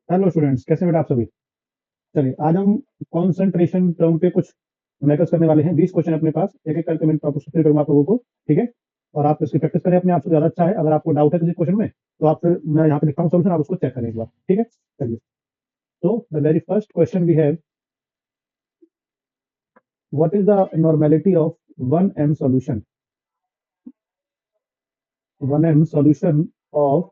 Hello students, कैसे बेटा आप सभी। चलिए आज हम कॉन्सेंट्रेशन टर्म पे कुछ मैटर्स करने वाले हैं। 20 क्वेश्चन अपने पास, एक एक करके मैं टॉपिक क्लियर करूंगा आप लोगों को। ठीक है, और आप इसकी प्रैक्टिस करें अपने आप से, ज़्यादा अच्छा है। अगर आपको डाउट है किसी क्वेश्चन में तो आप फिर मैं यहाँ पे लिखता हूँ सोल्यूशन, आप उसको चेक करें एक बार। ठीक है, चलिए। तो the very first question we have, what is the normality of 1m solution, 1m solution of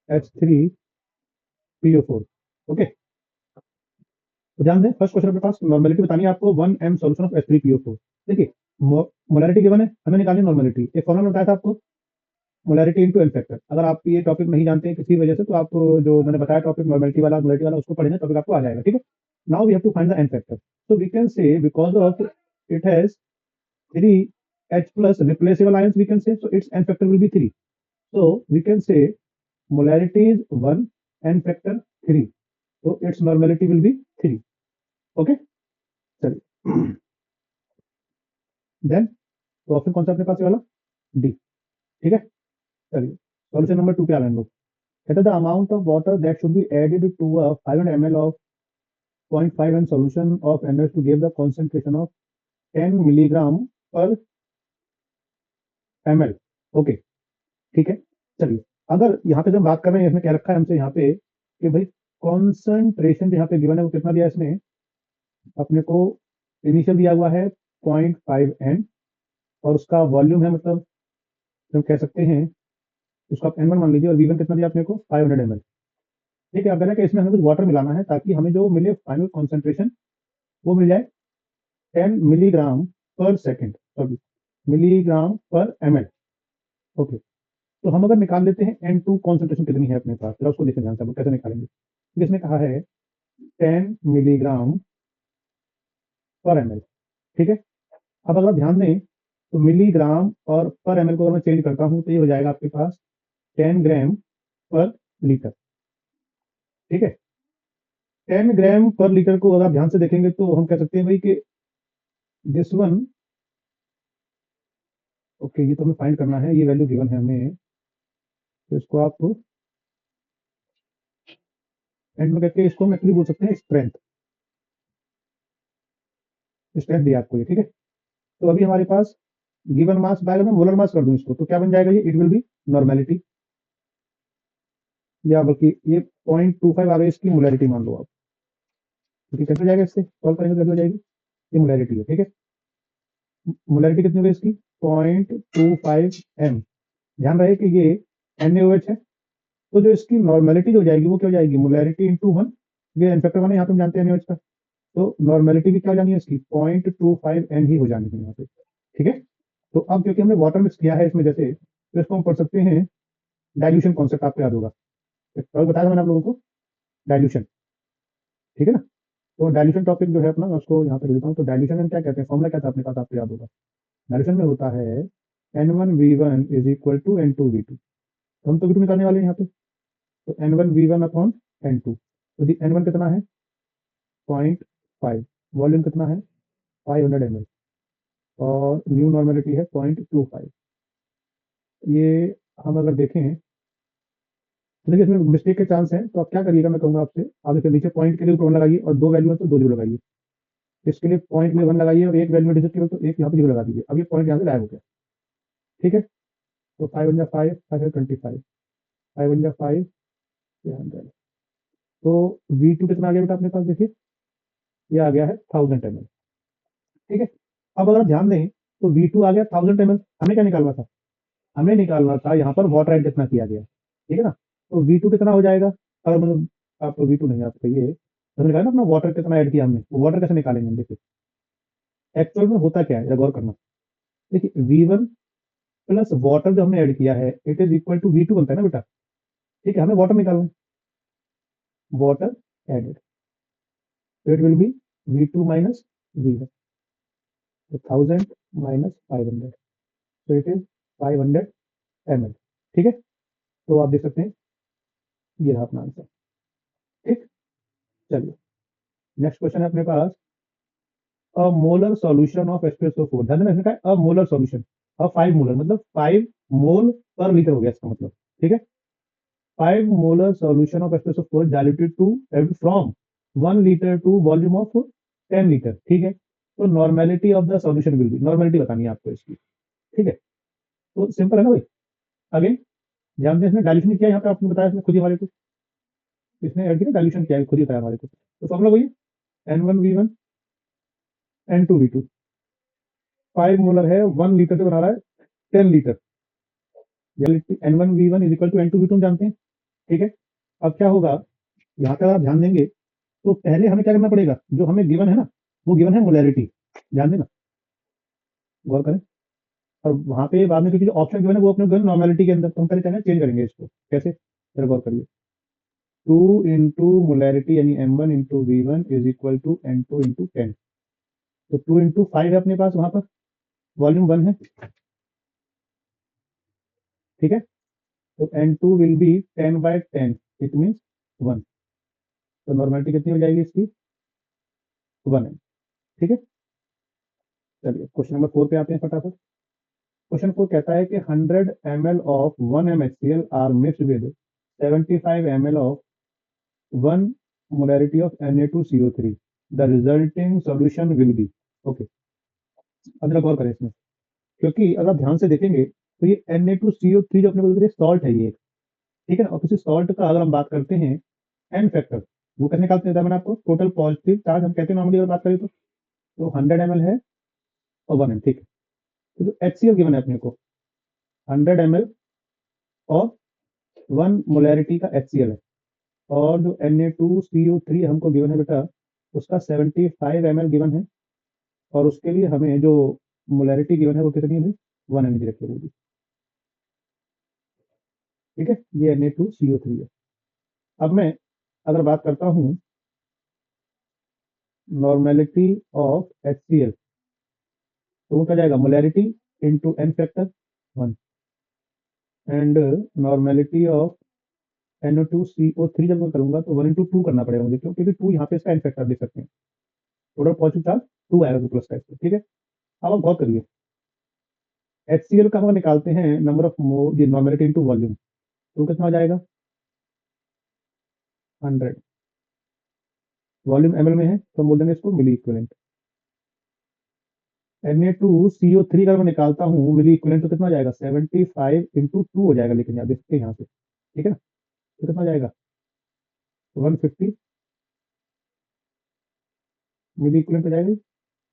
H3PO4। Okay, तो ध्यान दें, फर्स्ट क्वेश्चन अपने पास नॉर्मेलिटी बतानी है आपको, 1m सॉल्यूशन ऑफ H3PO4। देखिए, मोलरिटी गिवन है, हमें निकालनी नॉर्मेलिटी। एक फॉर्मूला बताया था आपको, मोलरिटी इनटू एन फैक्टर। अगर आप ये टॉपिक नहीं जानते हैं किसी वजह से, तो आप जो मैंने बताया टॉपिक मोलरिटी वाला उसको पढ़ेंगे, टॉपिक आपको आ जाएगा। ठीक है, now we have to find the N factor. So we can say because of it has 3 H plus replaceable ions, we can say, so its n factor will be 3. So we can say molarity is 1, n factor 3, so its normality will be 3. Okay, चलिए। Then तो option कौन सा अपने पास ये वाला, D. ठीक है, चलिए सॉल्यूशन नंबर 2 पे आ रहे हैं हम लोग। कहते हैं the amount of water that should be added to a 500 ml of 0.5 m solution of NaOH to give the concentration of 10 milligram per ml। Okay, ठीक है, चलिए। अगर यहाँ पे जब बात कर रहे हैं, इसमें क्या रखा है हमसे यहाँ पे कि भाई कॉन्सेंट्रेशन यहाँ पे गिवन है वो कितना दिया है इसमें अपने को, इनिशियल दिया हुआ है 0.5 m, और उसका वॉल्यूम है, मतलब हम कह सकते हैं उसको आप n1 मान लीजिए, और V1 कितना दिया अपने को 500 ml। ठीक है, अब कहना है कि इसमें हमें कुछ वाटर मिलाना है ताकि हमें जो मिले फाइनल कॉन्सेंट्रेशन वो मिल जाए 10 मिलीग्राम पर सेकेंड, सॉरी मिलीग्राम पर ml। ओके, तो हम अगर निकाल लेते हैं N2 कॉन्सेंट्रेशन कितनी है अपने पास, जरा उसको देखें ध्यान से, हम कैसे निकालेंगे। इसमें कहा है 10 मिलीग्राम पर ml। ठीक है, अब अगर आप ध्यान दें तो मिलीग्राम और पर ml को अगर मैं चेंज करता हूं तो ये हो जाएगा आपके पास 10 ग्राम पर लीटर। ठीक है, 10 ग्राम पर लीटर को अगर आप ध्यान से देखेंगे तो हम कह सकते हैं भाई कि दिस वन, ओके, ये तो हमें फाइंड करना है, ये वैल्यू गिवन है हमें, तो इसको आप एंड में करके इसको हम एक्चुअली बोल सकते हैं स्ट्रेंथ, स्ट्रेंथ दिया आपको ये। ठीक है, तो अभी हमारे पास गिवन मास बाय, अगर मैं मोलर मास कर दूं इसको तो क्या बन जाएगा, ये इट विल बी नॉर्मेलिटी, या बल्कि ये 0.25 आ गई इसकी मोलरिटी मान लो आप। ठीक है, कैसे हो जाएगा, इससे सॉल्व करेंगे तो कैसे हो जाएगी, ये मोलरिटी है। ठीक है, मोलरिटी कितनी हो गई इसकी 0.25 m। ध्यान रहे कि ये NaOH है, तो जो इसकी नॉर्मेलिटी जो हो जाएगी वो क्या हो जाएगी, मोलरिटी इंटू 1। ये एन फैक्टर 1 है, यहाँ पे हम जानते हैं NaOH का, तो नॉर्मेलिटी भी क्या हो जानी है इसकी 0.25 m ही हो जानी है यहाँ पे। ठीक है, तो अब क्योंकि हमने वाटर मिक्स किया है इसमें जैसे, तो इसको हम पढ़ सकते हैं डाइल्यूशन कॉन्सेप्ट, आपको याद होगा, और बताया था मैंने आप लोगों को डाइल्यूशन। ठीक है ना, तो डाइल्यूशन टॉपिक जो है अपना, मैं उसको यहाँ पे लिखता हूँ। तो डाइल्यूशन में क्या कहते हैं, फॉर्मूला क्या था अपने पास, आपको याद होगा। डाइल्यूशन में होता है N1V1 is equal to N2V2। तो हम तो V2 निकालने वाले हैं यहाँ पे, तो N1V1 अपॉन N2। तो N1 कितना है 0.5, वॉल्यूम कितना है 500 ml, और न्यू नॉर्मेलिटी है 0.25। ये हम अगर देखें तो देखिए इसमें मिस्टेक के चांस हैं, तो आप क्या करिएगा, मैं कहूँगा आपसे, आप इसके नीचे पॉइंट के लिए ऊपर 1 लगाइए, और 2 वैल्यू है तो 2 जीरो लगाइए। इसके लिए पॉइंट में 1 लगाइए, और एक वैल्यू में डिजिट केवल तो एक यहाँ पे जीरो लगा दीजिए। अब ये पॉइंट यहाँ से गायब हो गया। ठीक है, तो 5 5 525, 5 5 तो V2 कितना आ गया बेटा अपने पास, देखिए ये आ गया है 1000 ml। ठीक है, अब अगर आप ध्यान दें तो V2 आ गया 1000 ml। हमें क्या निकालना था, हमें निकालना था यहाँ पर वाटर ऐड कितना किया गया। ठीक है ना, तो V2 कितना हो जाएगा, अगर मतलब आप V2 नहीं, आप कहिए तो निकालना अपना वाटर कितना ऐड किया हमने, वो वाटर कैसे निकालेंगे हम, देखिए एक्चुअल में होता क्या है, गौर करना। देखिए V1 प्लस वाटर जो हमने ऐड किया है it is equal to V2 बनता है ना बेटा। ठीक है, हमें वाटर निकालना है, वाटर एडेड, तो it will B V2 minus V1, तो 1000 माइनस 500, तो इट इज 500 ml। ठीक है, तो आप देख सकते हैं ये रहा अपना आंसर। ठीक, चलिए नेक्स्ट क्वेश्चन है अपने पास, अ मोलर सॉल्यूशन ऑफ H2SO4। ध्यान देना, इसमें क्या है, अ मोलर सॉल्यूशन, अ 5 मोलर मतलब 5 मोल पर लीटर हो गया इसका मतलब। ठीक है, 5 molar solution of H2SO4 diluted to from 1 liter to volume of 10 litre, ठीक है। तो normality of the solution will B, normality बतानी है आपको इसकी, ठीक है। तो सिंपल है ना भाई। अगेन ध्यान दें, इसमें डाइल्यूशन किया, यहाँ पे आपने बताया इसमें खुद ही हमारे को, इसने ऐड किया डाइल्यूशन किया है, खुद ही बताया हमारे को। तो फॉर्मूला वही है N1V1 N2V2, 5 मोलर है, 1 लीटर से बना रहा है 10 litre, N1V1 is equal to N2V2 जानते हैं, ठीक है। अब क्या होगा, यहाँ पे अगर आप ध्यान देंगे तो पहले हमें क्या करना पड़ेगा, जो हमें गिवन है ना, वो गिवन है मोलैरिटी, ध्यान देना, गौर करें। और वहां पे बाद में क्योंकि जो ऑप्शन गिवन है वो अपने गिवन नॉर्मेलिटी के अंदर, तो हम पहले क्या चेंज करेंगे इसको, कैसे, जरा गौर करिए। 2 इंटू मोलैरिटी यानी M1 into V1 is equal to N2 into 10। तो 2 इंटू 5 है अपने पास वहां पर, वॉल्यूम 1 है, ठीक है। तो N2 will be 10/10, it means 1। तो नॉर्मेलिटी कितनी हो जाएगी इसकी, 1 है, ठीक है। चलिए क्वेश्चन नंबर 4 पे आते हैं फटाफट। क्वेश्चन 4 कहता है कि 100 ml of 1 MHCl are mixed with 75 ml of 1 molarity of Na2CO3, the resulting solution will be, okay. अब जरा गौर करें इसमें, क्योंकि अगर आप ध्यान से देखेंगे तो ये Na2CO3 जो अपने बोलते हैं सॉल्ट है ये, ठीक है ना। और किसी सॉल्ट का अगर हम बात करते हैं एन फैक्टर, वो कैसे निकालते हैं, मैंने आपको टोटल पॉजिटिव चार्ज हम कहते हैं नॉर्मली अगर बात करें तो 100 ml है और 1 m, ठीक है। तो जो HCl गिवन है अपने को 100 ml और 1 मोलैरिटी का HCl है, और जो Na2CO3 हमको गिवन है बेटा, उसका 75 ml गिवन है, और उसके लिए हमें जो मोलैरिटी गिवन है वो कितनी है, 1 mg रखी होगी, ठीक है। ये Na2CO3 है। अब मैं अगर बात करता हूँ नॉर्मेलिटी ऑफ HCl, तो वो क्या जाएगा, molarity into N factor 1, and normality of NO2CO3 जब मैं करूंगा तो 1 इंटू 2 करना पड़ेगा मुझे, क्योंकि 2 यहाँ पे इसका एन फैक्टर देख सकते हैं, टोटल पॉजिटिव चार्ज 2 आएगा 2 प्लस का इसको, ठीक है। अब आप गौर करिए, HCl का हम निकालते हैं नंबर ऑफ मोल, ये नॉर्मेलिटी इंटू वॉल्यूम, तो कितना हो जाएगा 100, वॉल्यूम ml में है तो हम बोल देंगे इसको मिली इक्विवेलेंट। Na2CO3 अगर मैं निकालता हूँ मिली इक्विवेलेंट तो कितना हो जाएगा 75 इंटू 2 हो जाएगा, लेकिन यहाँ देखते हैं यहाँ से, ठीक है ना। तो कितना हो जाएगा 150 मिली इक्विवेलेंट हो जाएगा।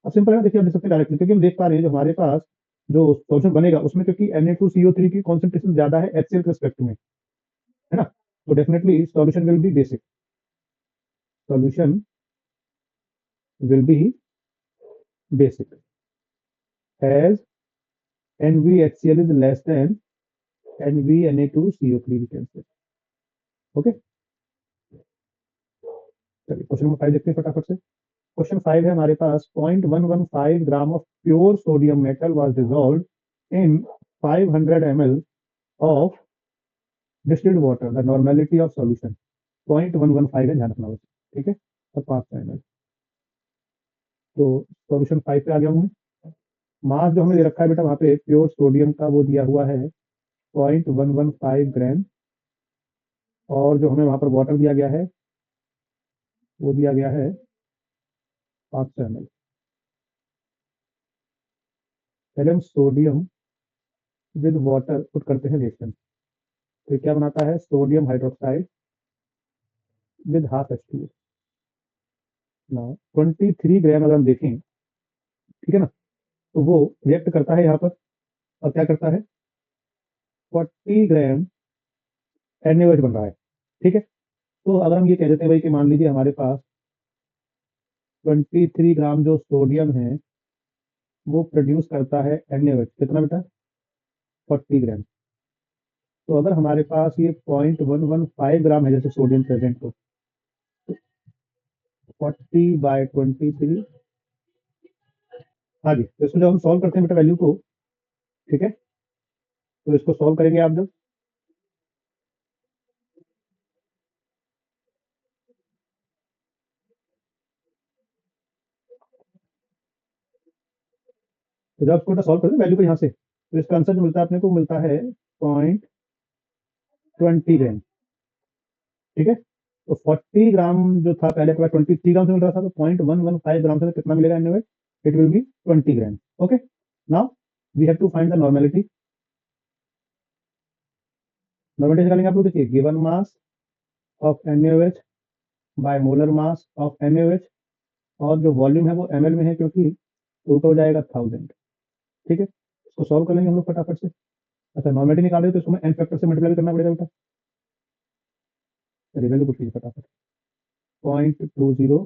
अब सिंपल है ना, देखिए हम देख सकते हैं डायरेक्टली, क्योंकि हम देख पा रहे हैं जो हमारे पास जो सॉल्यूशन बनेगा उसमें, क्योंकि Na2CO3 की कॉन्सेंट्रेशन ज्यादा है HCl के रिस्पेक्ट में, है ना। तो definitely solution will B basic, solution will B basic as NVHCl is less than NVNA2CO3 we can say, okay. चलिए क्वेश्चन नंबर 5 देखते हैं फटाफट से। क्वेश्चन 5 है हमारे पास, 0.115 gram of pure sodium metal was dissolved in 500 ml of distilled water, the normality of solution 0.115 है, ध्यान रखना बस, ठीक है। और 500 ml, तो सॉल्यूशन 5 पे आ गया हूँ मैं। मास जो हमें दे रखा है बेटा वहाँ पे प्योर सोडियम का वो दिया हुआ है 0.115 ग्राम, और जो हमें वहाँ पर वाटर दिया गया है वो दिया गया है 500 ml। पहले हम सोडियम विद वाटर पुट करते हैं रिएक्शन, तो क्या बनाता है sodium hydroxide with half H2O। Now 23 ग्राम अगर हम देखें, ठीक है ना, तो वो रिएक्ट करता है यहाँ पर, और क्या करता है 40 ग्राम NaOH बन रहा है, ठीक है। तो अगर हम ये कह देते हैं भाई कि मान लीजिए हमारे पास 23 ग्राम जो सोडियम है वो प्रोड्यूस करता है NaOH, कितना बेटा 40 ग्राम। तो अगर हमारे पास ये 0.115 ग्राम है जैसे सोडियम प्रेजेंट, तो 40/23, हाँ जी। तो इसको जब हम सॉल्व करते हैं बेटा वैल्यू को, ठीक है, तो इसको सॉल्व करेंगे आप जब, तो जब इसको सॉल्व करते हैं वैल्यू को यहाँ से, तो इसका आंसर जो मिलता है अपने को मिलता है 0.20 ग्राम, ठीक है। तो 40 ग्राम जो था पहले आपके पास 23 ग्राम से मिल रहा था, तो 0.115 ग्राम से कितना मिलेगा NH? It will be 20 gram. Okay, now we have to find the normality. Normality निकालेंगे आप लोग, देखिए given mass of NaOH by molar mass of NaOH, और जो वॉल्यूम है वो ml में है क्योंकि ऊपर हो जाएगा 1000। ठीक है, इसको सॉल्व कर लेंगे हम लोग फटाफट से। अच्छा, नॉर्मेलिटी निकाल रहे हो तो इसको एन फैक्टर से मल्टीप्लाई करना पड़ेगा बेटा। चलिए वैल्यू पुट कीजिए फटाफट। 0.20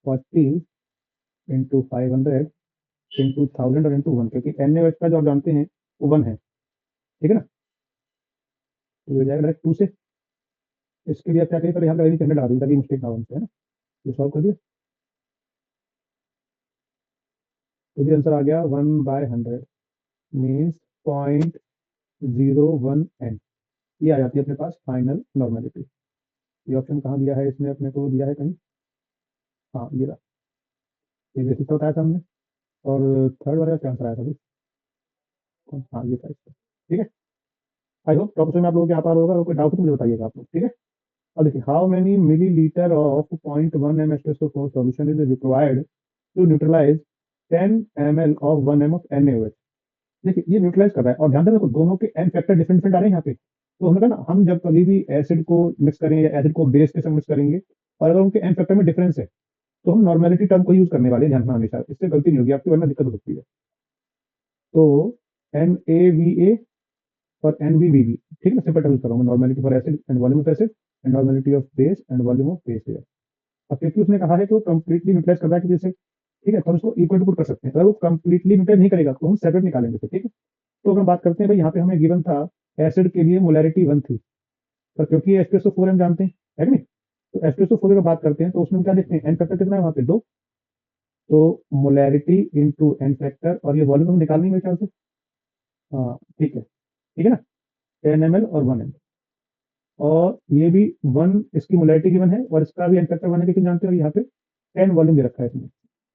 40 इंटू 500 इंटू 1000 और इंटू 1, क्योंकि NaOH का जो आप जानते हैं वो 1 है। ठीक है ना, तो ये हो जाएगा डायरेक्ट 2 से। इसके लिए आप क्या करिए, पहले यहाँ पे वैल्यू 100 लगा दीजिए ताकि मिस्टेक ना हो हमसे, है ना। ये सॉल्व कर दिया तो ये आंसर आ गया 1/100 मीन्स 0.01 n। ये आ जाती है अपने पास फाइनल नॉर्मेलिटी। ये ऑप्शन कहाँ दिया है, इसने अपने को दिया है कहीं, हाँ ये रहा, ये बेसिक बताया था हमने। और थर्ड वाला क्या आंसर आया था अभी? हाँ ये था इसका। ठीक है, आई होप टॉप में आप लोगों के यहाँ पर होगा, कोई डाउट तो मुझे बताइएगा आप लोग। ठीक है, अब देखिए how many millilitre of 0.1 m H2SO4 solution is required to neutralise 10 ml of 1 m of NaOH। देखिए ये न्यूट्रलाइज कर रहा है, और ध्यान दें देखो दोनों के एन फैक्टर डिफरेंट डिफरेंट आ रहे हैं यहाँ पे। तो हमने कहा ना, हम जब कभी भी एसिड को मिक्स करेंगे या एसिड को बेस के संग मिक्स करेंगे, और अगर उनके एन फैक्टर में डिफरेंस है, तो हम नॉर्मेलिटी टर्म को यूज करने वाले हैं, ध्यान रखना हमेशा, इससे गलती नहीं होगी आपकी वरना दिक्कत हो सकती है। तो NaVA और NbVb, ठीक है, सिंपल टर्म्स कर रहा हूँ, normality for acid and volume of acid and normality of base and volume of base air. अब क्योंकि उसने कहा है कि वो कंप्लीटली न्यूट्रलाइज कर रहा है कि जैसे, ठीक है, तो हम उसको इक्वल टू पुट कर सकते हैं। अगर वो कंप्लीटली न्यूट्रलाइज नहीं करेगा तो हम सेपरेट निकालेंगे फिर, ठीक है। तो अगर हम बात करते हैं भाई, यहाँ पे हमें गिवन था एसिड के लिए मोलैरिटी 1 थी, पर क्योंकि H2SO4 हम जानते हैं, है कि नहीं, तो H2SO4 की बात करते हैं तो उसमें क्या देखते हैं, एन फैक्टर कितना है वहाँ पे 2। तो मोलैरिटी इंटू एन फैक्टर, और ये वॉल्यूम हम निकालनी है मेरे ख्याल से। हाँ ठीक है ना, 10 ml और 1 ml, और ये भी 1 इसकी मोलैरिटी गिवन है और इसका भी एन फैक्टर 1 है, क्योंकि जानते हो यहाँ पे 10 वॉल्यूम दे रखा है इसमें।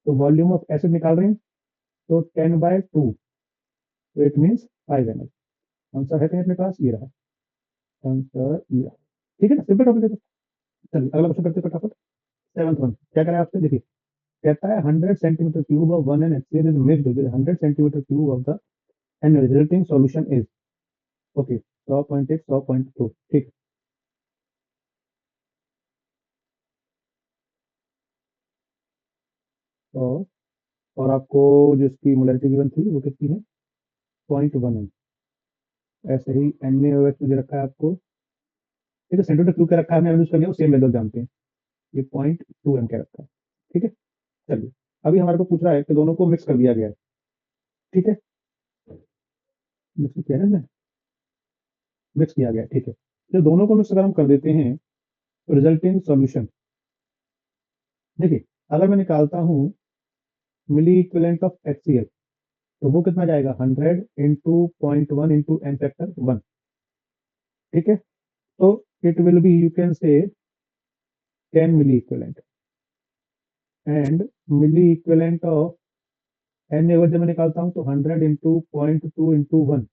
तो वॉल्यूम ऑफ एसिड निकाल रहे हैं, तो 10/2, तो इट मीन्स 5 ml। आंसर है कहीं अपने पास, ये रहा आंसर, ये रहा। ठीक है ना, सिंपल टॉपिक है तो। चलिए अगला क्वेश्चन करते हैं फटाफट। 7th वन क्या करें आपसे, देखिए कहता है 100 centimetre cube of 1 NaCl is mixed with 100 centimetre cube of the end resulting solution is, okay 100.1 100.2, ठीक। तो और आपको जिसकी मोलैरिटी गिवन थी वो कितनी है, 0.1 m। ऐसे ही NaOH में दे रखा है आपको, ठीक है, सेंटीमीटर क्यूब का रखा है, हमने यूज करनी है वो सेम वैल्यू जानते हैं, ये 0.2 m का रखा है। ठीक है, चलिए अभी हमारे को पूछ रहा है कि दोनों को मिक्स कर दिया गया है। ठीक है, मिक्स किया है ना, मिक्स किया गया है, ठीक है। तो दोनों को मिक्स अगर हम कर देते हैं तो रिजल्टिंग सॉल्यूशन, देखिए अगर मैं निकालता हूँ मिली इक्विवेलेंट ऑफ HCl, तो वो कितना जाएगा, 100 इंटू 0.1 इंटू एन फैक्टर 1। ठीक है, तो it will be, you can say 10 milli equivalent, and milli equivalent of N अगर जब मैं निकालता हूँ तो 100 इंटू 0.2 इंटू 1,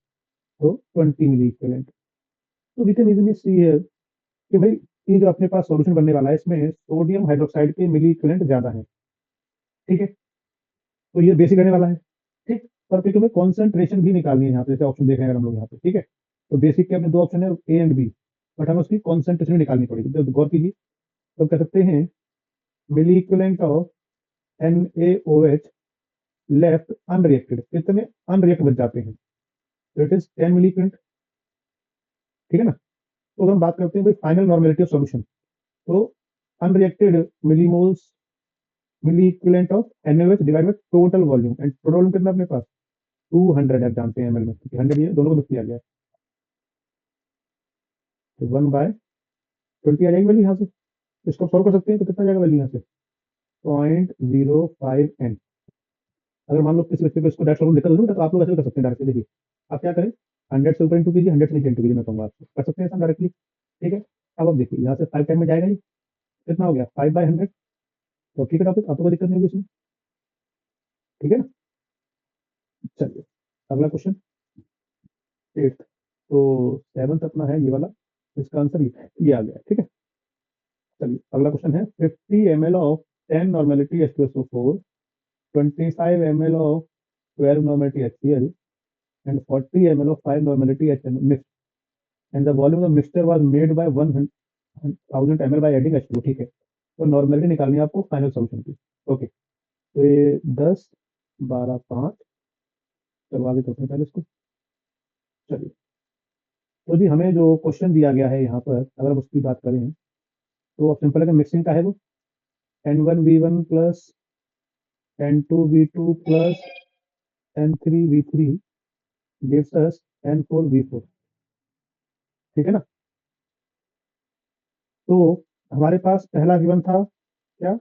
तो 20 मिली इक्विवेलेंट। तो we can easily see here कि भाई ये जो अपने पास सॉल्यूशन बनने वाला है इसमें सोडियम हाइड्रोक्साइड के मिली इक्विवेलेंट ज्यादा है। ठीक है, तो ये बेसिक रहने वाला है। ठीक, पर क्योंकि हमें कॉन्सेंट्रेशन भी निकालनी है यहाँ पे, जैसे ऑप्शन देख रहे हैं अगर हम लोग यहाँ पे, ठीक है। तो बेसिक के अपने दो ऑप्शन है, ए एंड बी, बट हमें उसकी कॉन्सेंट्रेशन निकालनी पड़ेगी, तो गौर कीजिए। तो कह सकते हैं milli equivalent of NaOH left unreacted, कितने अनरिएक्ट बच जाते हैं, तो इट इज 10 मिली इक्विवेलेंट। ठीक है ना, तो अगर हम बात करते हैं भाई फाइनल नॉर्मेलिटी ऑफ सॉल्यूशन, तो unreacted millimoles milli equivalent of NaOH divide by total volume, and total volume कितना अपने पास 200 है, जानते हैं एमएल में, 100 ये दोनों को मिक्स किया गया है, तो 1/20 आ जाएगी वैल्यू यहाँ से। इसको सॉल्व कर सकते हैं तो कितना जाएगा वैल्यू यहाँ से, 0.05 n। अगर मान लो किसी बच्चे को इसको डायरेक्ट सॉल्व दिक्कत हो तो आप लोग ऐसे कर सकते हैं डायरेक्टली, देखिए आप क्या करें, 100 से ऊपर इंटू कीजिए, 100 से नीचे इंटू कीजिए, मैं कहूँगा आपको कर सकते हैं ऐसा डायरेक्टली। ठीक है, अब आप देखिए यहाँ से 5 टाइम में जाएगा, ये कितना हो गया 5/100, तो ठीक है टॉपिक, आपको कोई दिक्कत नहीं होगी इसमें। ठीक है ना, चलिए अगला क्वेश्चन 8। तो 7th अपना है ये वाला, इसका आंसर ये आ गया, ठीक है। चलिए अगला क्वेश्चन है 50 ml of 10 normality H2SO4, 25 ml of 12 normality HCl and 40 ml of 5 normality HN mix and the volume of the mixture was made by 1000 ml by adding H2, ठीक है। तो नॉर्मेलिटी निकालनी है आपको फाइनल सॉल्यूशन की। Okay, तो ये 10 12 5, चलो आगे करते हैं पहले इसको। चलिए, तो जी हमें जो क्वेश्चन दिया गया है यहाँ पर, अगर हम उसकी बात करें तो अब सिंपल है कि मिक्सिंग का है वो N1V1 plus N2V2 plus N3V3 gives us N4V4, ठीक है ना। तो हमारे पास पहला गिवन था क्या,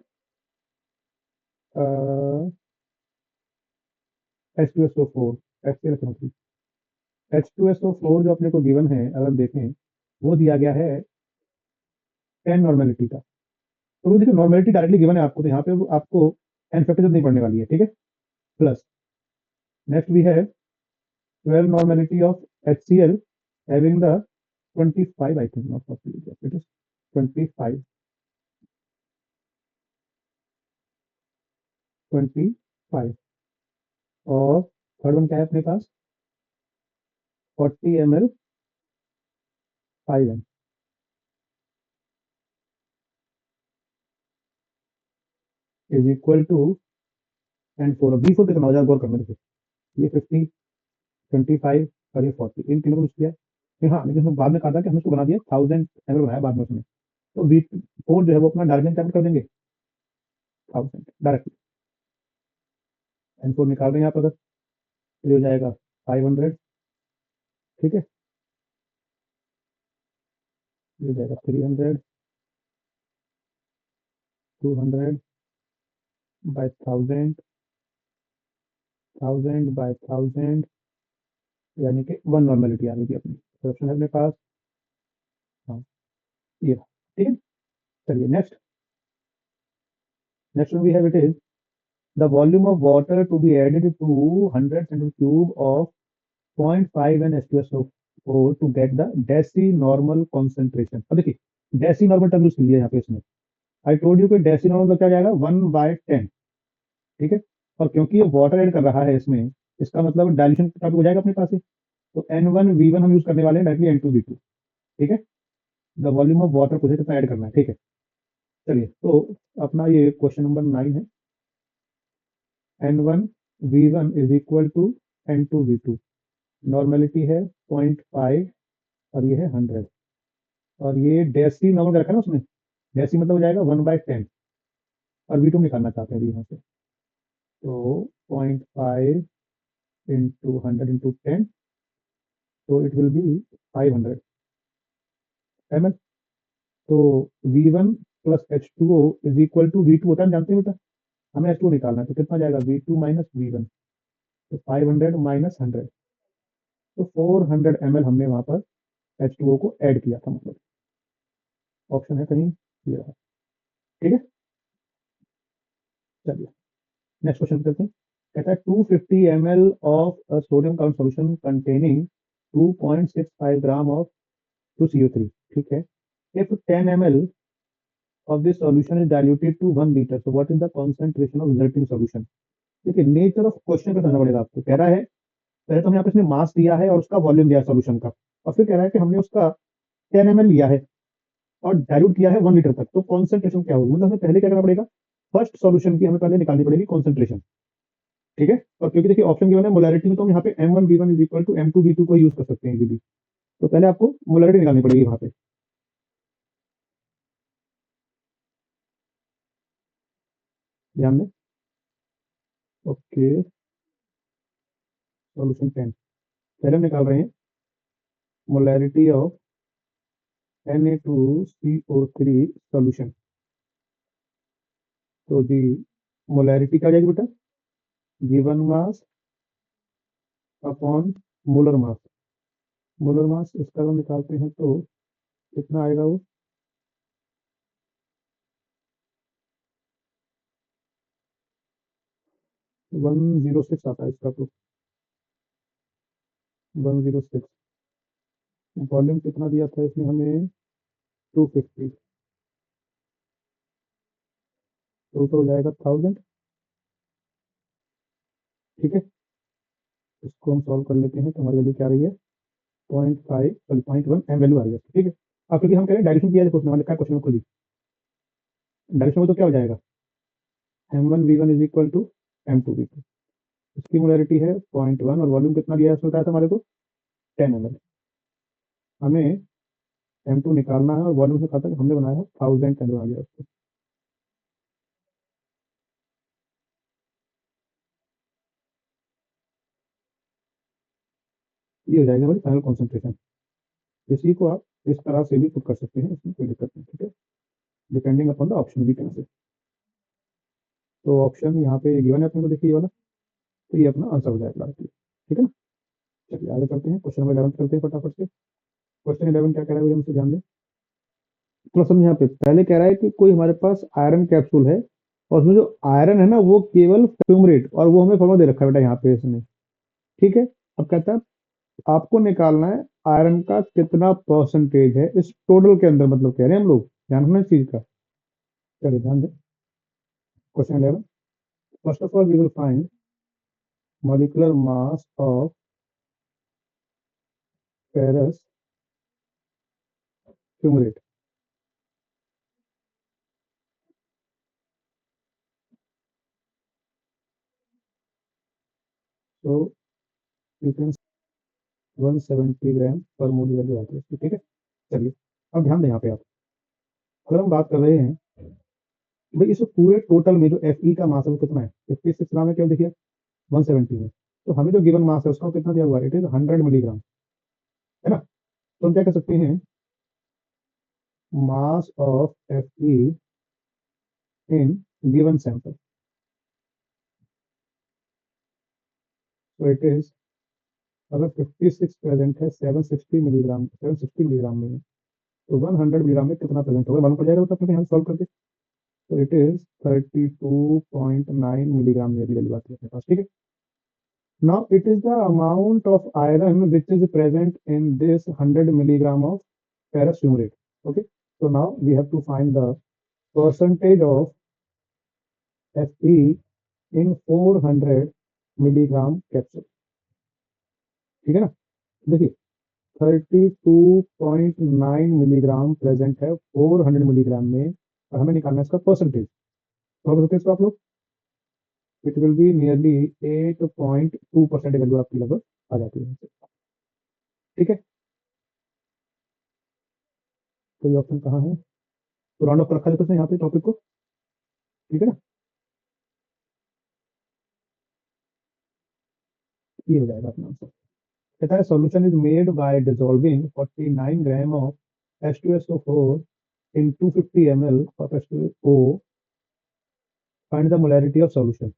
H2SO4, HCl, H2SO4 जो अपने को गिवन है, अगर देखें वो दिया गया है 10 नॉर्मेलिटी का। तो वो देखिए नॉर्मेलिटी डायरेक्टली गिवन है आपको, तो यहाँ पे वो आपको एन फैक्टर नहीं पड़ने वाली है, ठीक है। प्लस नेक्स्ट वी है 12 normality of HCl having the 25, I think not 40, it is 25, 25, और थर्ड वन क्या है अपने पास 40 ml 5N is equal to N4। B four कितना हो जाएगा गौर करना, देखिए ये 50, 25 और ये 40, इन तीनों को मिक्स किया। हाँ, लेकिन उसने बाद में कहा था कि हमने उसको बना दिया 1000 ml बनाया बाद में उसने। तो बी फोर जो है वो अपना डायरेक्ट कैपिटल कर देंगे 1000 डायरेक्टली। N4 निकाल रहे हैं आप अगर, तो ये हो जाएगा 500, ठीक है। ये हो जाएगा 300, 200 बाय 1000, 1000 बाय 1000, यानी कि 1 नॉर्मेलिटी आ गई अपनी ऑप्शन है अपने पास। हाँ, ये ठीक है। चलिए next, next we have it is the volume of water to be added to 100 centimetre cube of 0.5 N H2SO4 to get the deci normal concentration. अब देखिए डेसी नॉर्मल टर्म यूज कर लिया यहाँ पे इसमें। आई टोल्ड यू कि deci normal क्या जाएगा 1/10, ठीक है। और क्योंकि ये वाटर ऐड कर रहा है इसमें, इसका मतलब डाइल्यूशन टॉपिक हो जाएगा अपने पास। तो N1V1 हम यूज करने वाले हैं, डायरेक्टली N2V2, ठीक है। द वॉल्यूम ऑफ वाटर मुझे कितना ऐड करना है, ठीक है। चलिए तो अपना ये क्वेश्चन नंबर 9 है। N1V1 is equal to N2V2, normality है 0.5 और ये है 100, और ये डेसी नॉर्मल रखा है ना उसमें, डेसी मतलब हो जाएगा 1/10, और V2 निकालना चाहते हैं अभी यहाँ से। तो 0.5 इंटू 100 इंटू 10, तो इट विल बी 500 ml। तो V1 plus H2O is equal to V2 होता है, जानते हैं बेटा, हमें H2O निकालना है, तो कितना जाएगा V2 माइनस V1, तो 500 माइनस 100, तो 400 ml हमने वहां पर H2O को ऐड किया था, मतलब ऑप्शन है कहीं ये रहा, ठीक है। चलिए नेक्स्ट क्वेश्चन करते हैं। कहता है 250 ml of a sodium carbonate solution containing 2.65 gram of 2CO3, ठीक है। If 10 ml of this solution is diluted to 1 liter, so what is the concentration of resulting solution? देखिए नेचर ऑफ क्वेश्चन का समझना पड़ेगा आपको। कह रहा है पहले तो हमें यहाँ पे इसने मास दिया है और उसका वॉल्यूम दिया है सॉल्यूशन का, और फिर कह रहा है कि हमने उसका 10 ml लिया है और डाइल्यूट किया है 1 लीटर तक, तो कॉन्सेंट्रेशन क्या होगी, मतलब हमें पहले क्या करना पड़ेगा, फर्स्ट सॉल्यूशन की हमें पहले निकालनी पड़ेगी कॉन्सेंट्रेशन, ठीक है। और क्योंकि देखिए ऑप्शन गिवन है मोलैरिटी में, तो हम यहाँ पे M1V1 is equal to M2V2 को यूज कर सकते हैं इजीली। तो पहले आपको मोलैरिटी निकालनी पड़ेगी वहां पे, ध्यान दें। ओके, सॉल्यूशन 10 पहले हम निकाल रहे हैं मोलैरिटी ऑफ Na2CO3 सॉल्यूशन। तो जी मोलैरिटी क्या जाएगी बेटा, given mass upon molar mass. Molar mass इसका हम निकालते हैं तो कितना आएगा वो, 106 आता है इसका, तो 106, वॉल्यूम कितना दिया था इसमें हमें 250, तो ऊपर हो जाएगा 1000। ठीक है, इसको हम सॉल्व कर लेते हैं तो हमारी वैल्यू क्या आ रही है 0.5 सॉरी 0.1 एम वैल्यू आ रही है। ठीक है, अब क्योंकि हम कह रहे हैं डायरेक्शन किया है, क्वेश्चन लिखा है क्वेश्चन में खुद ही डायरेक्शन में, तो क्या हो जाएगा m1v1 is equal to m2v2। इसकी मोलैरिटी है 0.1 और वॉल्यूम कितना दिया है इसमें बताया था हमारे को 10 ml। हमें m2 निकालना है और वॉल्यूम से खाता है हमने बनाया है 1000 ml आ गया उसको। ये हो जाएगा हमारी फाइनल कॉन्सेंट्रेशन। इसी को आप इस तरह से भी पुट कर सकते हैं, इसमें कोई दिक्कत नहीं। ठीक है, डिपेंडिंग अपॉन द ऑप्शन भी कैसे। तो ऑप्शन यहाँ पे गिवन है अपने को, देखिए ये वाला, तो ये अपना आंसर हो जाएगा डायरेक्टली। ठीक है ना, चलिए आगे करते हैं, क्वेश्चन नंबर 11 करते हैं फटाफट से। क्वेश्चन 11 क्या कह रहा है हमसे ध्यान दें। थोड़ा समझ यहाँ पे पहले कह रहा है कि कोई हमारे पास आयरन कैप्सूल है और उसमें जो आयरन है ना वो केवल फ्यूमरेट, और वो हमें फॉर्मूला दे रखा है बेटा यहाँ पे इसमें। ठीक है, अब कहता है आपको निकालना है आयरन का कितना परसेंटेज है इस टोटल के अंदर, मतलब कह रहे हैं हम लोग, ध्यान रखना इस चीज का। चलिए ध्यान दें, question 11, first of all we will find molecular mass of ferrous fumarate. So you can 170 gram पर मोल वैल्यू आती है इसकी। ठीक है, चलिए अब ध्यान दें यहाँ पे आप, अगर हम बात कर रहे हैं भाई इस पूरे टोटल में जो Fe का मास है वो कितना है 56 ग्राम है, केवल देखिए 170 में, तो हमें जो गिवन मास है उसका कितना दिया हुआ है, इट इज 100 मिलीग्राम, है ना। तो हम क्या कर सकते हैं, mass of Fe in given sample, तो इट इज, अगर 56 प्रेजेंट है 760 मिलीग्राम में, तो 100 मिलीग्राम में कितना प्रेजेंट होगा मालूम पड़ जाएगा, तो अपने यहाँ सॉल्व करके। तो इट इज 32.9 मिलीग्राम मेरी वैल्यू आती है अपने पास। ठीक है, now it is the amount of iron which is present in this 100 milligram of ferrous fumarate. Okay, so now we have to find the percentage of Fe in 400 milligram capsule. ठीक है ना, देखिए 32.9 milligram present है 400 milligram में, और हमें निकालना है इसका परसेंटेज। तो अब इसको आप लोग, it will be nearly 8.2% value आपकी लगभग आ जाती है। ठीक है, तो ये ऑप्शन कहाँ है, तो राउंड ऑफ रखा जाता है यहाँ पे टॉपिक को। ठीक है ना, ये हो जाएगा अपना आंसर। कहता है solution is made by dissolving 49 gram of H2SO4 in 250 ml of H2O, find the molarity of solution.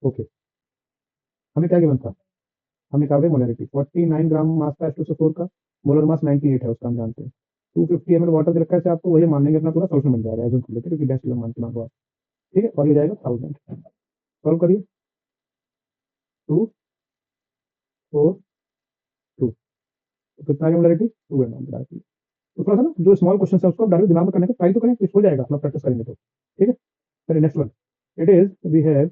Okay, हमें क्या गिवन था, हम निकाल रहे मोलैरिटी 49 ग्राम मास का H2SO4 का, मोलर मास 98 है उसका, हम जानते हैं 250 ml वाटर दे रखा है, आपको वही मान लेंगे, अपना पूरा सॉल्यूशन बन जाएगा एज्यूम कर लेते हैं, क्योंकि डैश मान के मांगो आप। ठीक है, और ये जाएगा 1000। सॉल्व करिए, 2 4 2, तो कितना है मोलैरिटी 2 ml डायरेक्टली। तो थोड़ा सा ना जो स्मॉल क्वेश्चन है उसको डायरेक्ट दिमाग में करने का ट्राई तो करें, इस हो जाएगा अपना प्रैक्टिस करेंगे तो। ठीक है, चलिए next one, it is we have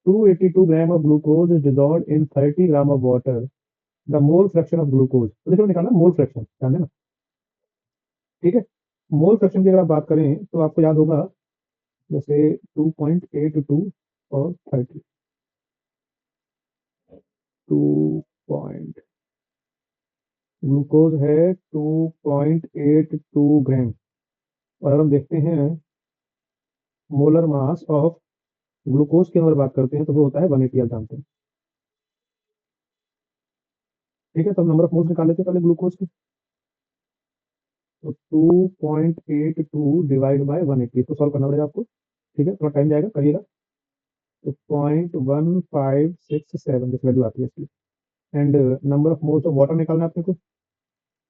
282 gram of glucose is dissolved in 30 gram of water, the mole fraction of glucose. तो देखो निकालना मोल फ्रैक्शन, ध्यान देना। ठीक है, मोल फ्रैक्शन की अगर आप बात करें तो आपको याद होगा, जैसे 2.82 और 30, 2 ग्लूकोज है 2.82 ग्राम, और अगर हम देखते हैं मोलर मास ऑफ ग्लूकोज की अगर बात करते हैं तो वो होता है 180, आप जानते हैं। ठीक है, तो नंबर ऑफ मोल्स निकाल लेते हैं पहले ग्लूकोज की, तो 2.82 डिवाइड बाय 180, तो सॉल्व करना पड़ेगा आपको। ठीक है, थोड़ा टाइम जाएगा, करिएगा। तो 0.1567 दिस वैल्यू आती है इसकी, and number of moles of water निकालना है अपने को,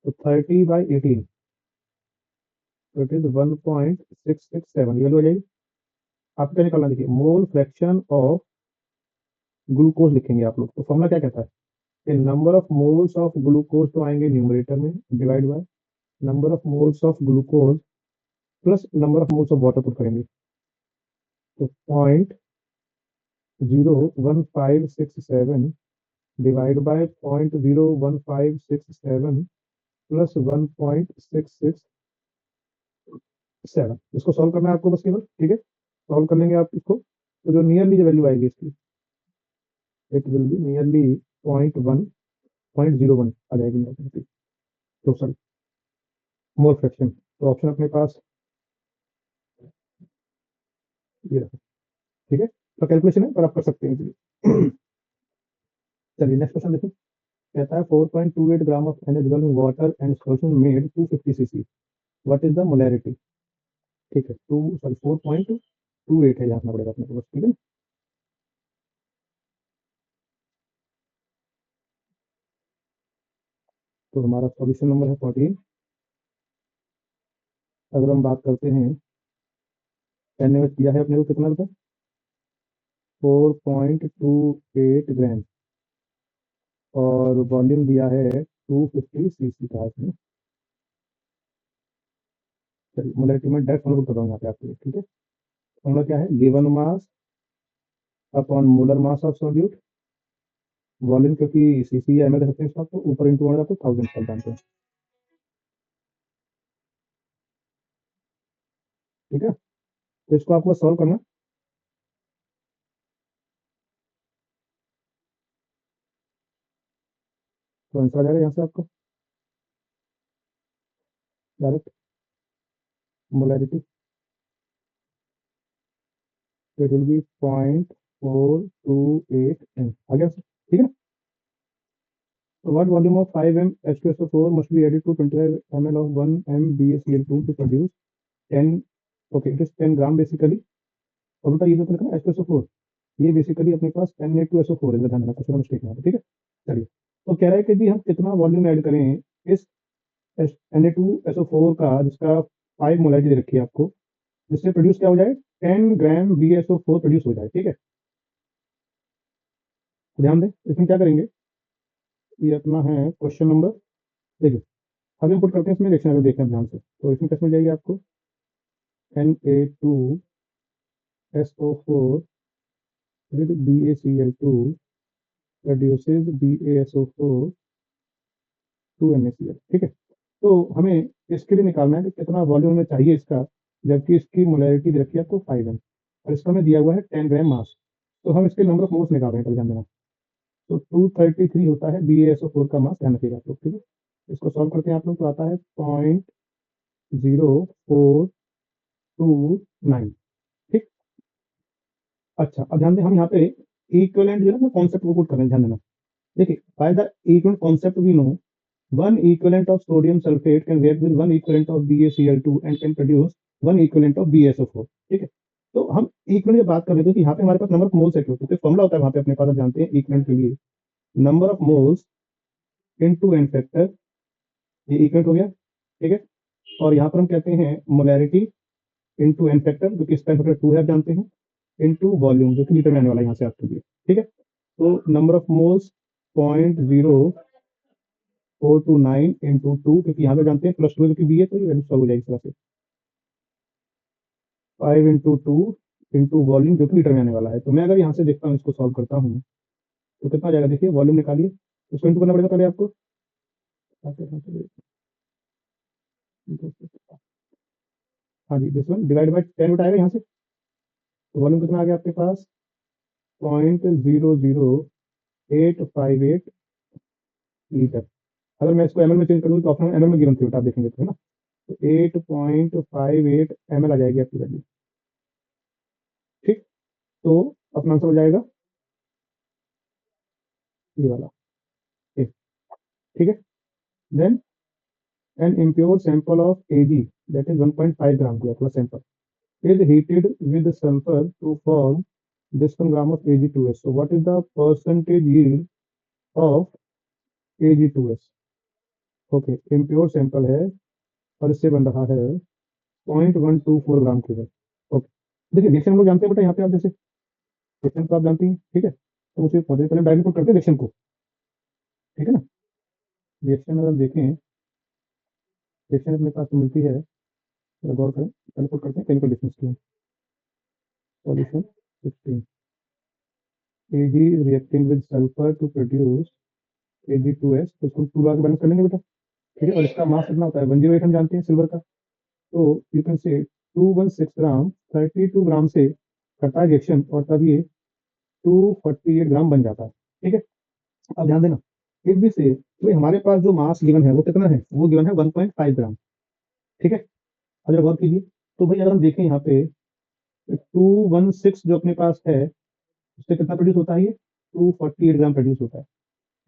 तो 30/18, तो इट इज 1.667, ये वैल्यू आ जाएगी। आपको क्या निकालना, देखिए मोल फ्रैक्शन ऑफ ग्लूकोज लिखेंगे आप लोग, तो फॉर्मूला क्या कहता है, number of moles of glucose तो आएंगे न्यूमरेटर में, divide by number of moles of glucose plus number of moles of water put करेंगे, तो 0.01567 डिवाइड बाय 0.01567 प्लस 1.667, इसको सॉल्व करना है आपको बस केवल, ठीक है। सॉल्व कर लेंगे आप इसको, तो जो नियरली जो वैल्यू आएगी इसकी, इट विल बी नियरली 0.01 आ जाएगी, तो सर मोल फ्रैक्शन। तो ऑप्शन अपने पास ये रहा, ठीक है। तो कैलकुलेशन है पर आप कर सकते हैं इजीली। चलिए नेक्स्ट क्वेश्चन देखिए, कहता है 4.28 gram of NaCl in water and solution made 250 cc, what is the molarity. ठीक है, 4.28 है, जानना पड़ेगा अपने को बस, ठीक है। तो हमारा सॉल्यूशन नंबर है 14। अगर हम बात करते हैं NaOH दिया है अपने को कितना बताया, 4.28 ग्राम, और वॉल्यूम दिया है 250 सीसी का इसमें। चलिए मोलैरिटी में डायरेक्ट फॉर्मूला कर रहा हूँ यहाँ पे आपके लिए, ठीक है। फॉर्मूला क्या है, given mass upon molar mass of solute, volume क्योंकि सीसी या एमएल रखते हैं इसका, तो ऊपर इंटू होगा तो 1000 तक जानते हैं, ठीक है। तो इसको आपको सॉल्व करना, तो आंसर आ जाएगा यहाँ से आपको डायरेक्ट मोलैरिटी, तो इट विल बी 0.428 एम आ गया सर, ठीक है। So what volume of 5m H2SO4 must be added to 25 ml of 1m BaCl2 to produce 10, okay it is 10 gram basically. और बेटा ये जो लिखा है H2SO4, ये बेसिकली अपने पास Na2SO4 है, ध्यान रखना कुछ मिस्टेक ना हो, ठीक है। चलिए, तो कह रहा है कि जी हम कितना वॉल्यूम ऐड करें इस Na2SO4 का, जिसका 5 मोलैरिटी दे रखी है आपको, जिससे प्रोड्यूस क्या हो जाए, 10 ग्राम BaSO4 प्रोड्यूस हो जाए, ठीक है। तो ध्यान दें इसमें क्या करेंगे, ये अपना है क्वेश्चन नंबर, देखिए अभी हम पुट करते हैं इसमें रिएक्शन, अगर देखना ध्यान से तो इसमें कैसे मिल जाएगी आपको, Na2SO4 with BaCl2 produces BaSO4 to NaCl, ठीक है। तो हमें इसके लिए निकालना है कि कितना वॉल्यूम में चाहिए इसका, जबकि इसकी मोलैरिटी दे रखी है आपको 5m और इसका हमें दिया हुआ है 10 ग्राम मास। तो हम इसके नंबर ऑफ मोल्स निकाल रहे हैं, ध्यान देना। तो 233 होता है BaSO4 का मास, ध्यान रखिएगा आप लोग, ठीक है। इसको सॉल्व करते हैं आप लोग, तो आता है 0.0429, ठीक। अच्छा अब ध्यान दें, हम यहाँ पे इक्विवेलेंट जो है ना कॉन्सेप्ट को पुट कर रहे हैं, ध्यान देना। देखिए by the equivalent concept we know one equivalent of sodium sulfate can react with one equivalent of BaCl2 and can produce one equivalent of BaSO4, ठीक है। तो हम इक्विवेलेंट की बात कर रहे थे कि यहाँ पे हमारे पास नंबर ऑफ मोल्स है, क्योंकि फॉर्मूला होता है वहां पे अपने पास, आप जानते हैं इक्विवेलेंट के लिए number of moles into N factor, ये इक्विवेलेंट हो गया, ठीक है। और यहाँ पर हम कहते हैं मोलैरिटी इनटू एन फैक्टर, जो कि इसका फैक्टर 2 है आप जानते हैं, इनटू वॉल्यूम जो कि लीटर में आने वाला है यहाँ से आपके लिए, ठीक है। तो नंबर ऑफ मोल्स 0.0429 इंटू 2, क्योंकि यहाँ पे जानते हैं प्लस 2 क्योंकि बी है, तो ये वैल्यू सॉल्व हो जाएगी इस तरह से, 5 इंटू 2 इंटू वॉल्यूम जो कि लीटर में आने वाला है। तो मैं अगर यहाँ से देखता हूँ, इसको सॉल्व करता हूँ, तो कितना जाएगा, देखिए वॉल्यूम निकालिए, इसको इंटू करना पड़ेगा पहले आपको, हाँ जी, दिस वन डिवाइड बाई 10 उठाएगा यहाँ से, तो वॉल्यूम कितना आ गया आपके पास, 0.00858 लीटर। अगर मैं इसको एमएल में चेंज कर दूँ तो ऑप्शन एमएल में गिवन थी, आप देखेंगे तो, है ना। तो 8.58 ml आ जाएगी आपकी वैल्यू, ठीक। तो अपना आंसर हो जाएगा ये वाला, ठीक, ठीक है। Then an impure sample of Ag, that is 1.5 gram की plus sample is heated with sulfur to form this 1 gram of Ag2S. So what is the percentage yield of Ag2S? Okay, impure sample है और इससे बन रहा है 0.124 ग्राम की है, okay. देखिए रिएक्शन हम लोग जानते हैं बेटा, यहाँ पे आप जैसे रिएक्शन तो आप जानती हैं, ठीक है। तो मुझे पहले डायरेक्ट पुट करते हैं रिएक्शन को, ठीक है ना। रिएक्शन अगर देखें, रिएक्शन अपने पास मिलती है, जरा गौर करें, कैलकुलेट करते हैं केमिकल डिफरेंस की। Solution 16 Ag reacting with sulfur to produce Ag2S, तो इसको 2 लगा के बैलेंस कर लेंगे बेटा, ठीक है। और इसका मास कितना होता है 108, हम जानते हैं सिल्वर का। तो यू कैन से 216 ग्राम 32 ग्राम से करता है रिएक्शन, और तब ये 248 ग्राम बन जाता है, ठीक है। अब ध्यान देना, इफ भी से तो हमारे पास जो मास गिवन है वो कितना है, वो गिवन है 1.5 ग्राम, ठीक है। अब जरा गौर कीजिए, तो भाई अगर हम देखें यहाँ पे 216 जो अपने पास है, उससे कितना प्रोड्यूस होता है, ये 248 ग्राम प्रोड्यूस होता है,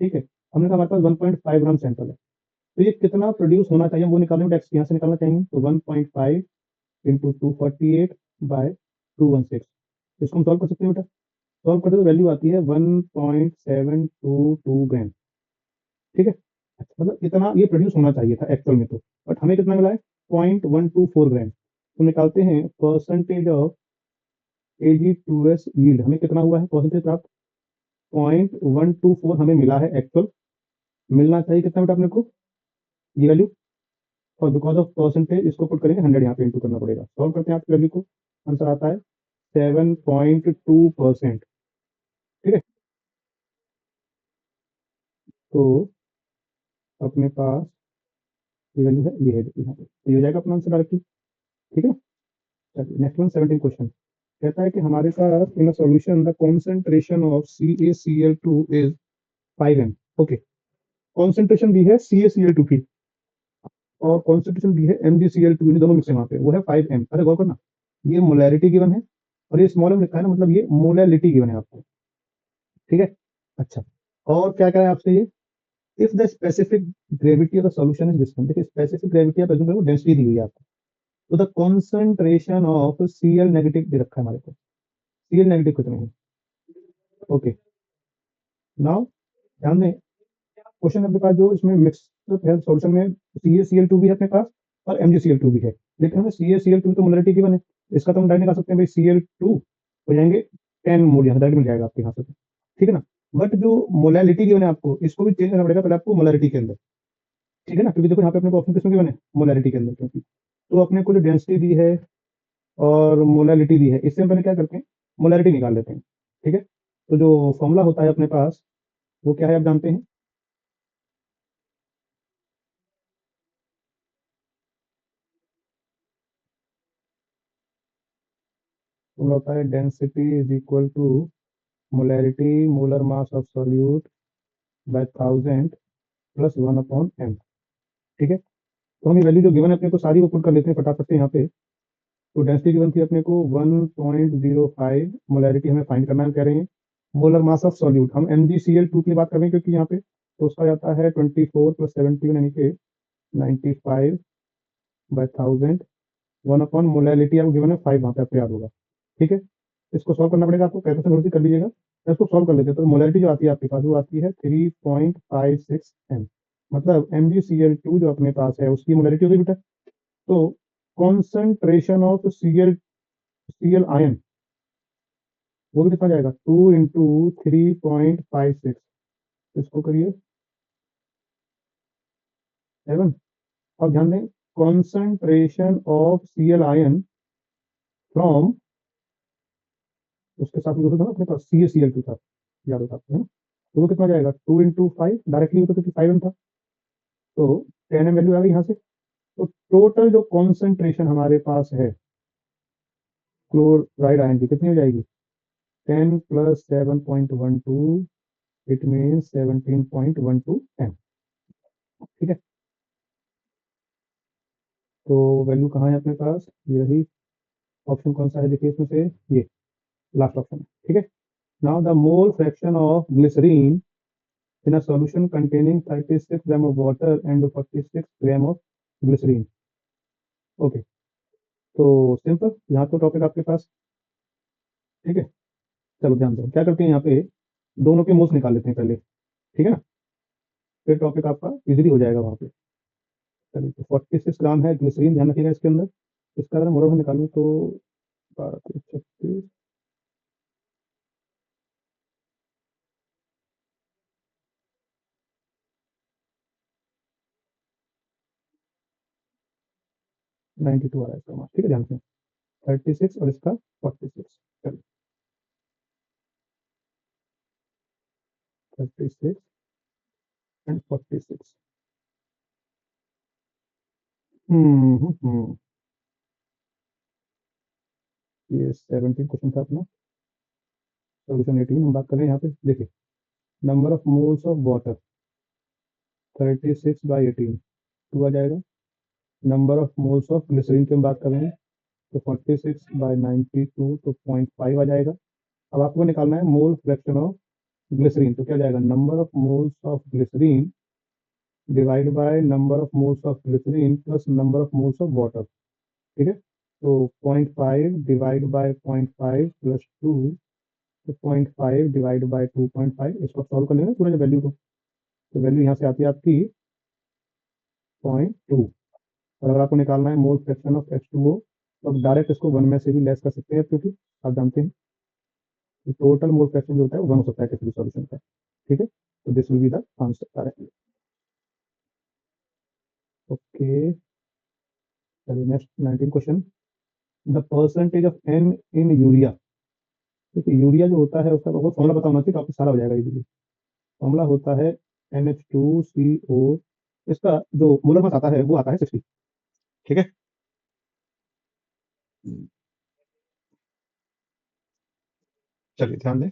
ठीक है। हमने कहा हमारे पास 1.5 ग्राम सैंपल है, तो ये कितना प्रोड्यूस होना चाहिए, हम वो निकालने में टैक्स यहाँ से निकालना चाहेंगे। तो 1.5 इंटू 248 बाय 216, इसको हम सॉल्व कर सकते हैं बेटा। सॉल्व करते तो वैल्यू आती है 1.722 ग्राम, ठीक है। अच्छा, मतलब इतना ये प्रोड्यूस होना चाहिए था एक्चुअल में, तो बट हमें कितना मिला है 0.124 ग्राम। तो निकालते हैं परसेंटेज ऑफ Ag2S यील्ड, हमें कितना हुआ है परसेंटेज प्राप्त, 0.124 हमें मिला है एक्चुअल। मिलना चाहिए कितना बेटा अपने को, ये वैल्यू, और बिकॉज ऑफ परसेंटेज इसको पुट करेंगे 100 यहाँ पे इंटू करना पड़ेगा। सॉल्व करते हैं आपकी वैल्यू को, आंसर आता है 7.2%, ठीक है। तो अपने पास ये वैल्यू है, ये है यहाँ पे, तो ये हो जाएगा अपना आंसर डायरेक्टली, ठीक है। चलिए नेक्स्ट वन 17 क्वेश्चन कहता है कि हमारे पास in a solution the concentration of CaCl2 is 5m। Okay, concentration दी है CaCl2 की, और कॉन्सेंट्रेशन दी है MgCl2, दोनों मिक्स है वहाँ पे, वो है 5m। अरे गौर करना, ये मोलैरिटी गिवन है, और ये स्मॉल m लिखा है ना, मतलब ये मोलैलिटी गिवन है आपको, ठीक है। अच्छा, और क्या कह रहा है आपसे ये, if the specific gravity of the solution is this one, देखिए स्पेसिफिक ग्रेविटी आप एज्यूम करो, डेंसिटी दी हुई है आपको, तो the concentration of Cl negative दे रखा है हमारे को, Cl नेगेटिव कितने हैं। ओके, नाउ ध्यान दें, क्वेश्चन अपने पास जो इसमें मिक्स है सॉल्यूशन में, CaCl2 भी है अपने पास और MgCl2 भी है, लेकिन हमें CaCl2 तो मोलरिटी गिवन है, इसका तो हम डायरेक्ट निकाल सकते हैं भाई, Cl2 हो जाएंगे 10 मोल, यहाँ डायरेक्ट मिल जाएगा आपके यहाँ से, ठीक है ना। बट जो मोलैलिटी गिवन है आपको, इसको भी चेंज करना पड़ेगा पहले आपको मोलैलिटी के अंदर, ठीक है ना, क्योंकि देखो यहाँ पे अपने को ऑप्शन किसमें गिवन है, मोलैलिटी के अंदर, क्योंकि तो अपने को जो डेंसिटी दी है और मोलैलिटी दी है, इससे हम पहले क्या करते हैं, मोलैलिटी निकाल लेते हैं, ठीक है। तो जो फॉर्मूला होता है अपने पास, वो क्या है आप जानते हैं, फॉर्मूला होता है density is equal to molarity molar mass of solute by 1000 plus 1/m, ठीक है। तो हम ये वैल्यू जो गिवन है अपने को सारी वो पुट कर लेते हैं फटाफट से यहाँ पे। तो डेंसिटी गिवन थी अपने को 1.05, मोलैरिटी हमें फाइंड करना है, कह रहे हैं मोलर मास ऑफ सॉल्यूट, हम MgCl2 की बात कर रहे हैं क्योंकि यहाँ पे, तो उसका जाता है 24 प्लस 71 यानी कि 95/1000, 1/, मोलैलिटी आपको गिवन है 5, वहाँ पे आपको याद होगा, ठीक है। इसको सॉल्व करना पड़ेगा आपको, कैलकुलेशन थोड़ी सी कर लीजिएगा, तो इसको सॉल्व कर लेते हैं। तो मोलैलिटी जो आती है आपके पास, वो आती है 3.56m, मतलब MgCl2 जो अपने पास है उसकी मोलैलिटी होगी बेटा। तो कॉन्सेंट्रेशन ऑफ Cl आयन, वो भी कितना जाएगा 2 इंटू 3.56, इसको करिए 7। और ध्यान दें, concentration of Cl ion from, उसके साथ में था अपने पास CaCl2 था, याद होता है ना, तो वो कितना जाएगा 2 इंटू 5 डायरेक्टली, वो तो 5m था, तो 10m वैल्यू आ गई यहाँ से। तो टोटल जो कॉन्सेंट्रेशन हमारे पास है क्लोराइड आयन की, कितनी हो जाएगी 10 प्लस 7.12, इट मीन 17.12m, ठीक है। तो वैल्यू कहाँ है अपने पास, यही ऑप्शन कौन सा है देखिए इसमें से, ये लास्ट ऑप्शन है, ठीक है। Now the mole fraction of glycerine in a solution containing 36 gram of water and 46 gram of glycerine। Okay, तो सिंपल, यहाँ तो टॉपिक आपके पास, ठीक है। चलो ध्यान दो, क्या करते हैं यहाँ पे, दोनों के मोल्स निकाल लेते हैं पहले, ठीक है ना, फिर टॉपिक आपका इजीली हो जाएगा वहाँ पे। चलिए, तो 46 ग्राम है ग्लिसरीन, ध्यान रखिएगा इसके अंदर, इसका अगर मोल निकालूँ तो 12 92 आ रहा है इसका मार्क्स, ठीक है, ध्यान से 36 और इसका 46। चलिए 36 एंड 46। ये 17 क्वेश्चन था अपना। सोल्यूशन 18 हम बात कर रहे हैं यहाँ पे, देखिए number of moles of water 36/18 2 आ जाएगा। Number of moles of glycerine की हम बात कर रहे हैं, तो 46/92 तो 0.5 आ जाएगा। अब आपको निकालना है मोल फ्रैक्शन ऑफ ग्लिसरीन, तो क्या जाएगा, number of moles of glycerine divide by number of moles of glycerine plus number of moles of water, ठीक है। तो 0.5 डिवाइड बाय 0.5 प्लस 2, तो 0.5 डिवाइड बाय 2.5, इसको सॉल्व कर लेंगे पूरे वैल्यू को, तो वैल्यू यहाँ से आती है आपकी 0.2। और अगर आपको निकालना है मोल फ्रैक्शन ऑफ H2O, तो आप डायरेक्ट इसको 1 में से भी लेस कर सकते हैं, क्योंकि आप जानते हैं कि टोटल मोल फ्रैक्शन जो होता है वो 1 हो सकता है किसी भी सॉल्यूशन का, ठीक है। तो this will be the answer correct. Okay, चलिए next 19 question. The percentage of N in urea, देखिए यूरिया जो होता है उसका वो फॉर्मूला पता होना चाहिए, तो आपको सारा हो जाएगा इजीली। फॉर्मूला होता है NH2CO, इसका जो मोलर मास आता है वो आता है 60, ठीक है। चलिए ध्यान दें,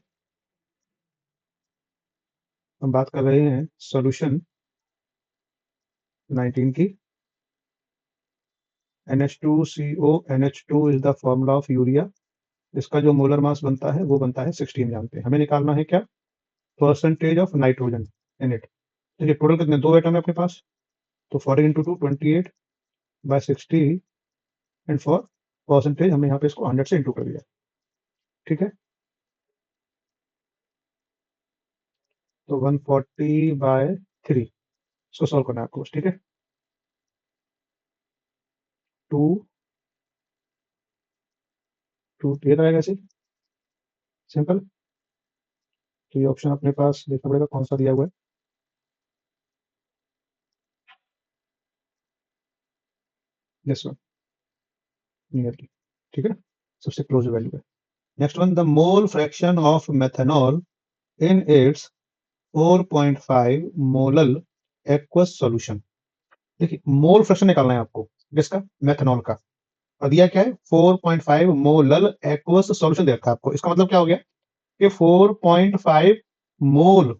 हम बात कर रहे हैं सॉल्यूशन 19 की। NH2CO, NH2 is the formula of urea, इसका जो मोलर मास बनता है वो बनता है 16 जानते हैं। हमें निकालना है क्या, percentage of nitrogen in it. देखिए टोटल कितने, 2 एटम है अपने पास, तो 40 इंटू 2 28/60, एंड फॉर परसेंटेज हमने यहाँ पे इसको 100 से इंटू कर दिया, ठीक है। तो 140/3 इसको सॉल्व करना है आपको, ठीक है। 2 2 ये रहेगा ऐसे सिंपल। तो ये ऑप्शन अपने पास देखना पड़ेगा कौन सा दिया हुआ है, दिस वन नियरली, ठीक है ना, सबसे क्लोज वैल्यू है। Next one, the mole fraction of methanol in its 4.5 molal aqueous solution. देखिए मोल फ्रैक्शन निकालना है आपको, किसका, मेथनॉल का। और दिया क्या है, 4.5 मोलल एक्वस सॉल्यूशन दे रखा है आपको। इसका मतलब क्या हो गया कि 4.5 मोल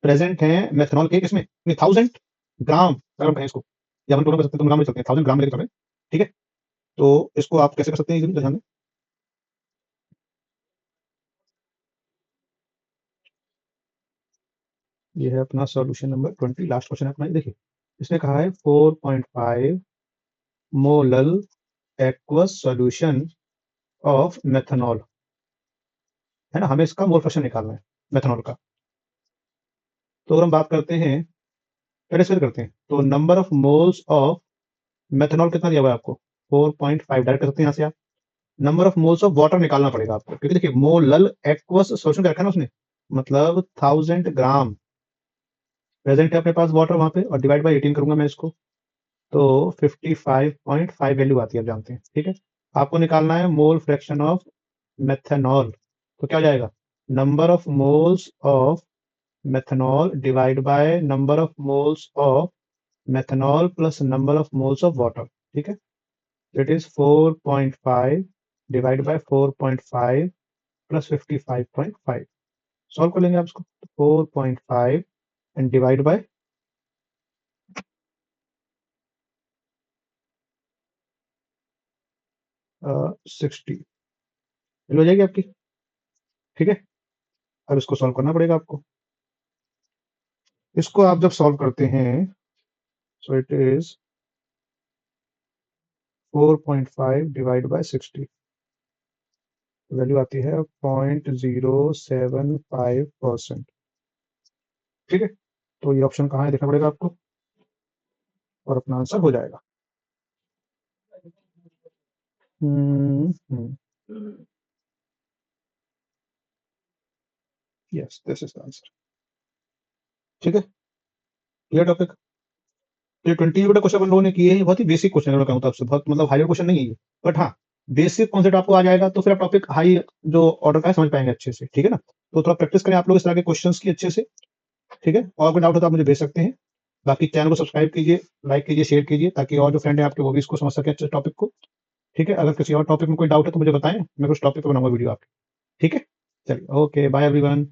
प्रेजेंट है मेथनॉल के, किसमें, 1000 ग्राम अगर हम कहें इसको, या हम टोटल कर सकते हैं तो ग्राम ले सकते हैं, 1000 ग्राम लेके चलें, ठीक है। तो इसको आप कैसे कर सकते हैं इजीली, ध्यान दें। ये है अपना सॉल्यूशन नंबर 20, लास्ट क्वेश्चन है अपना। देखिए इसने कहा है 4.5 molal aqueous solution of methanol, है ना, हमें इसका मोल फ्रैक्शन निकालना है मेथनॉल का। तो अगर हम बात करते हैं, पहले से करते हैं, तो number of moles of methanol कितना दिया हुआ है आपको, 4.5, डायरेक्ट कर सकते हैं यहाँ से आप। Number of moles of water निकालना पड़ेगा आपको, क्योंकि देखिए मोलल एक्वस सॉल्यूशन क्या रखा है ना उसने, मतलब 1000 ग्राम प्रेजेंट है अपने पास वाटर वहां पे, और डिवाइड बाई 18 करूंगा मैं इसको, तो 55.5 वैल्यू आती है, आप जानते हैं, ठीक है। आपको निकालना है मोल फ्रैक्शन ऑफ मेथनॉल, तो क्या हो जाएगा, number of moles of methanol divide by number of moles of methanol plus number of moles of water, ठीक है। It is 4.5 divide by 4.5 plus 55.5, solve कर लेंगे आप इसको, 4.5 एंड डिवाइड बाय 60 हो जाएगी आपकी, ठीक है। अब इसको सॉल्व करना पड़ेगा आपको। इसको आप जब सॉल्व करते हैं, so it is 4.5 divide by 60, value आती है 0.075%, ठीक है। तो ये ऑप्शन कहाँ है देखना पड़ेगा आपको, और अपना आंसर हो जाएगा। Yes, this is the answer, ठीक है। Clear topic. तो ये 20 बटा क्वेश्चन अपन लोगों ने किए हैं, बहुत ही बेसिक क्वेश्चन है, मैं कहूँ तो आपसे बहुत मतलब हाई क्वेश्चन नहीं है ये, बट हाँ बेसिक कॉन्सेप्ट आपको आ जाएगा तो फिर आप टॉपिक हाई जो ऑर्डर का है समझ पाएंगे अच्छे से, ठीक है ना। तो थोड़ा प्रैक्टिस करें आप लोग इस तरह के क्वेश्चंस की अच्छे से, ठीक है। और कोई डाउट हो तो आप मुझे भेज सकते हैं। बाकी चैनल को सब्सक्राइब कीजिए, लाइक कीजिए, शेयर कीजिए, ताकि और जो फ्रेंड है आपके वो भी इसको समझ सके अच्छे टॉपिक को, ठीक है। अगर किसी और टॉपिक में कोई डाउट है तो मुझे बताएं, मैं कुछ टॉपिक पे बनाऊंगा वीडियो आपके, ठीक है। चलिए, ओके, बाय एवरीवन।